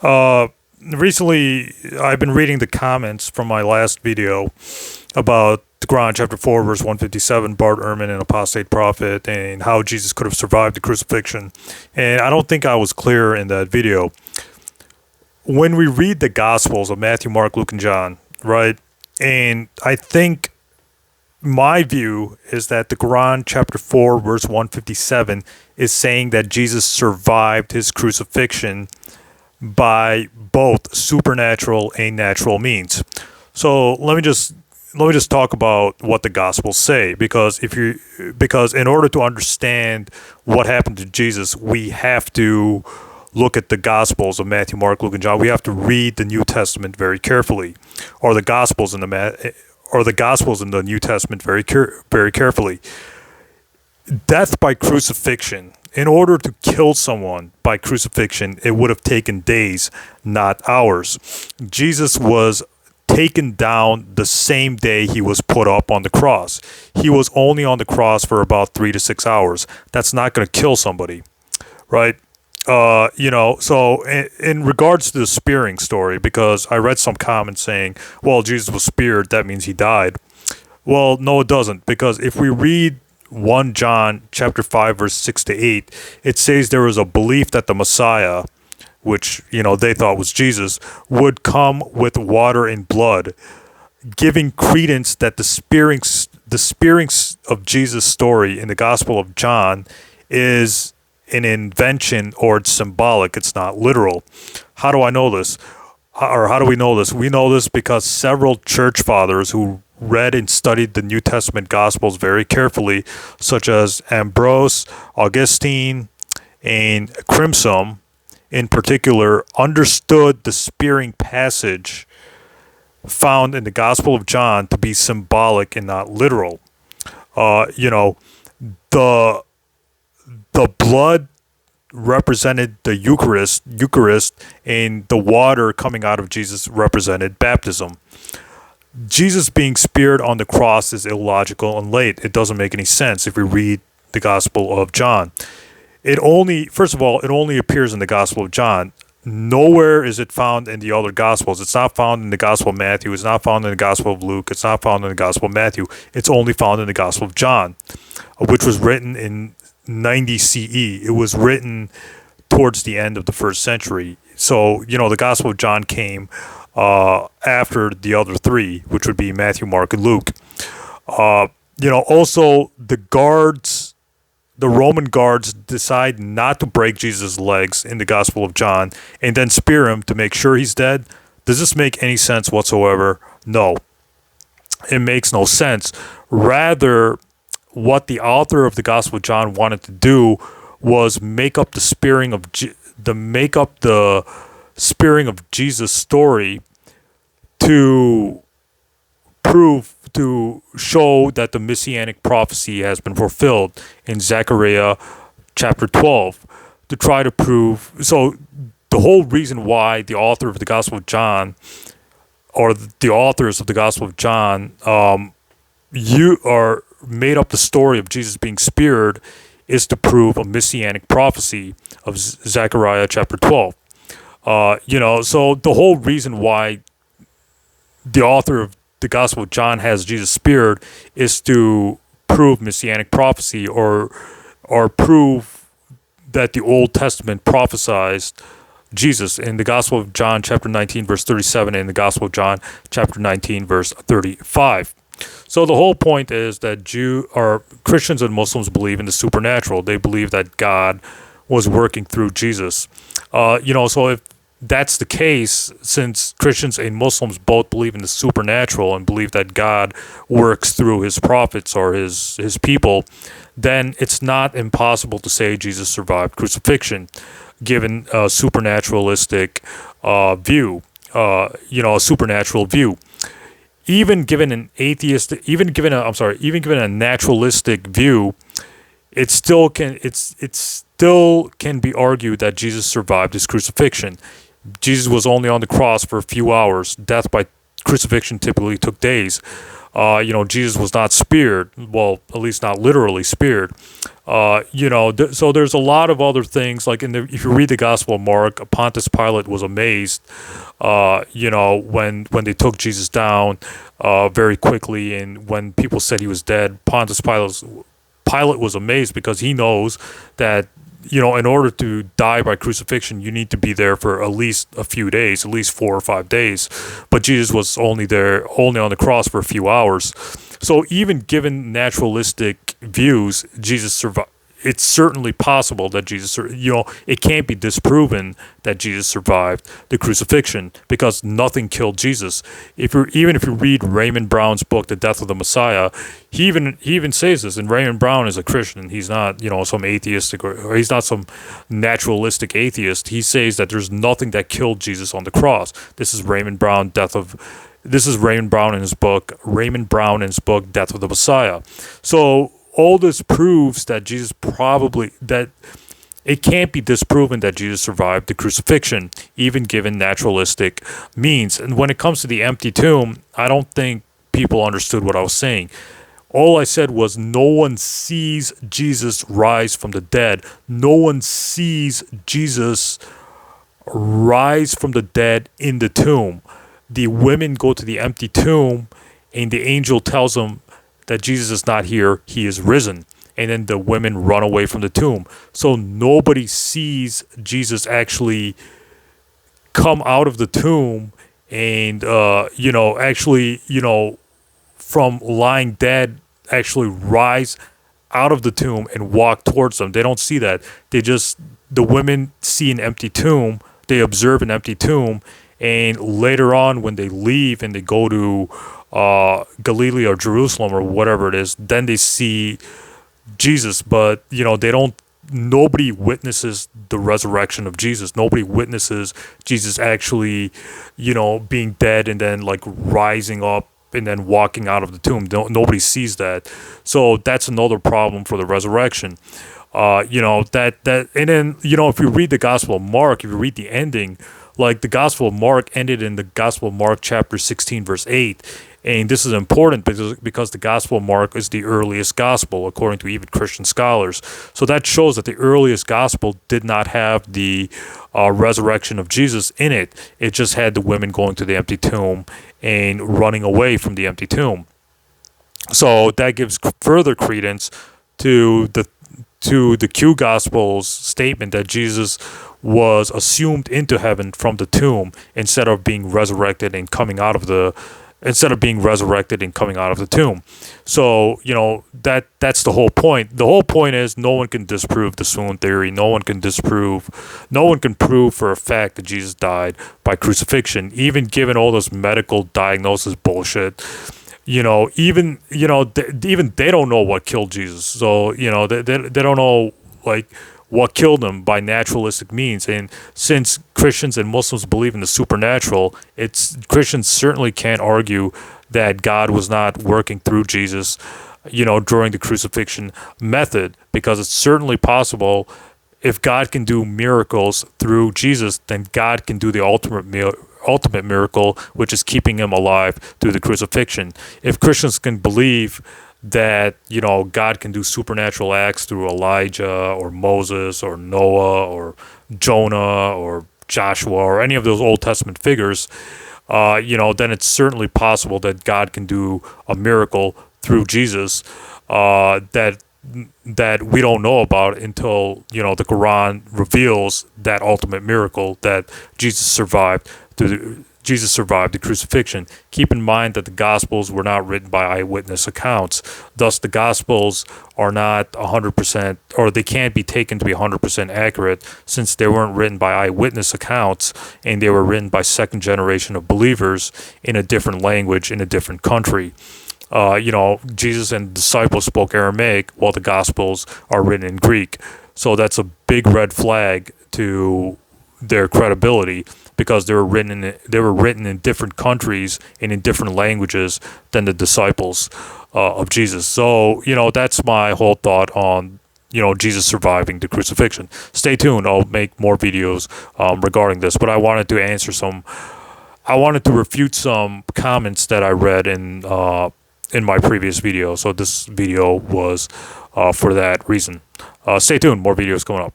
Uh, Recently, I've been reading the comments from my last video about the Quran, chapter 4, verse 157, Bart Ehrman, an apostate prophet, and how Jesus could have survived the crucifixion. And I don't think I was clear in that video. When we read the Gospels of Matthew, Mark, Luke, and John, right? And I think my view is that the Quran, chapter 4, verse 157, is saying that Jesus survived his crucifixion by both supernatural and natural means. So let me just talk about what the Gospels say, because in order to understand what happened to Jesus, we have to look at the Gospels of Matthew, Mark, Luke, and John. We have to read the New Testament very carefully, or the Gospels in the Gospels in the New Testament very carefully. Death by crucifixion. In order to kill someone by crucifixion, it would have taken days, not hours. Jesus was taken down the same day he was put up on the cross. He was only on the cross for about 3 to 6 hours. That's not going to kill somebody, right? So in regards to the spearing story, because I read some comments saying, well, Jesus was speared, that means he died. Well, no, it doesn't, because if we read 1 John chapter 5 verse 6 to 8, it says there was a belief that the Messiah, which they thought was Jesus, would come with water and blood, giving credence that the spearings of Jesus' story in the Gospel of John is an invention, or it's symbolic, it's not literal. How do I know this? Or how do we know this? We know this because several church fathers who read and studied the New Testament Gospels very carefully, such as Ambrose, Augustine, and Crimson in particular, understood the spearing passage found in the Gospel of John to be symbolic and not literal. The blood represented the Eucharist, and the water coming out of Jesus represented baptism. Jesus being speared on the cross is illogical and late. It doesn't make any sense if we read the Gospel of John. First of all, it only appears in the Gospel of John. Nowhere is it found in the other Gospels. It's not found in the Gospel of Matthew. It's not found in the Gospel of Luke. It's not found in the Gospel of Matthew. It's only found in the Gospel of John, which was written in 90 CE. It was written towards the end of the first century. So, the Gospel of John came after the other three, which would be Matthew, Mark, and Luke. Also the Roman guards decide not to break Jesus' legs in the Gospel of John and then spear him to make sure he's dead. Does this make any sense whatsoever? No. It makes no sense. Rather, what the author of the Gospel of John wanted to do was make up the spearing of Jesus' story to show that the messianic prophecy has been fulfilled in Zechariah chapter 12, to try to prove. So the whole reason why the author of the Gospel of John, or the authors of the Gospel of John, made up the story of Jesus being speared, is to prove a messianic prophecy of Zechariah chapter 12. So the whole reason why the author of the Gospel of John has Jesus speared is to prove messianic prophecy, or prove that the Old Testament prophesied Jesus in the Gospel of John chapter 19 verse 37 and the Gospel of John chapter 19 verse 35. So the whole point is that Christians and Muslims believe in the supernatural. They believe that God was working through Jesus. So if that's the case, since Christians and Muslims both believe in the supernatural and believe that God works through his prophets or his people, then it's not impossible to say Jesus survived crucifixion, given a supernaturalistic view, a supernatural view. Even given a naturalistic view, it still can be argued that Jesus survived his crucifixion. Jesus was only on the cross for a few hours. Death by crucifixion typically took days. Jesus was not speared. Well, at least not literally speared. So there's a lot of other things. Like if you read the Gospel of Mark, Pontius Pilate was amazed, when they took Jesus down very quickly, and when people said he was dead, Pilate was amazed because he knows that in order to die by crucifixion, you need to be there for at least a few days, at least 4 or 5 days. But Jesus was only on the cross for a few hours. So even given naturalistic views, Jesus survived. It's certainly possible that it can't be disproven that Jesus survived the crucifixion because nothing killed Jesus. If you read Raymond Brown's book, The Death of the Messiah, he even says this. And Raymond Brown is a Christian. He's not some atheistic or he's not some naturalistic atheist. He says that there's nothing that killed Jesus on the cross. This is Raymond Brown in his book, Death of the Messiah. So all this proves that that it can't be disproven that Jesus survived the crucifixion, even given naturalistic means. And when it comes to the empty tomb, I don't think people understood what I was saying. All I said was no one sees Jesus rise from the dead. No one sees Jesus rise from the dead in the tomb. The women go to the empty tomb, and the angel tells them that Jesus is not here, he is risen. And then the women run away from the tomb. So nobody sees Jesus actually come out of the tomb and, from lying dead, actually rise out of the tomb and walk towards them. They don't see that. The women see an empty tomb, they observe an empty tomb, and later on when they leave and they go to Galilee or Jerusalem or whatever it is, then they see Jesus. But nobody witnesses the resurrection of Jesus. Nobody witnesses Jesus actually being dead and then like rising up and then walking out of the tomb. Nobody sees that. So that's another problem for the resurrection. And then if you read the Gospel of Mark, if you read the ending, like the Gospel of Mark ended in the Gospel of Mark chapter 16 verse 8. And this is important because the Gospel of Mark is the earliest gospel, according to even Christian scholars. So that shows that the earliest gospel did not have the resurrection of Jesus in it. It just had the women going to the empty tomb and running away from the empty tomb. So that gives further credence to the Q Gospel's statement that Jesus was assumed into heaven from the tomb instead of being resurrected and coming out of the tomb. So, that's the whole point. The whole point is no one can disprove the swoon theory. No one can prove for a fact that Jesus died by crucifixion, even given all this medical diagnosis bullshit. Even they don't know what killed Jesus. So, they don't know what killed him by naturalistic means. And since Christians and Muslims believe in the supernatural, Christians certainly can't argue that God was not working through Jesus, during the crucifixion method, because it's certainly possible. If God can do miracles through Jesus, then God can do the ultimate miracle, which is keeping him alive through the crucifixion. If Christians can believe that God can do supernatural acts through Elijah or Moses or Noah or Jonah or Joshua or any of those Old Testament figures, then it's certainly possible that God can do a miracle through Jesus that we don't know about until the Quran reveals that ultimate miracle that Jesus survived the crucifixion. Keep in mind that the Gospels were not written by eyewitness accounts. Thus, the Gospels are not 100%, or they can't be taken to be 100% accurate, since they weren't written by eyewitness accounts, and they were written by second generation of believers in a different language in a different country. Jesus and disciples spoke Aramaic, while the Gospels are written in Greek. So that's a big red flag to their credibility, because they were written in different countries and in different languages than the disciples of Jesus. So that's my whole thought on Jesus surviving the crucifixion. Stay tuned. I'll make more videos regarding this, but I wanted to refute some comments that I read in in my previous video. So this video was for that reason. Stay tuned, more videos coming up.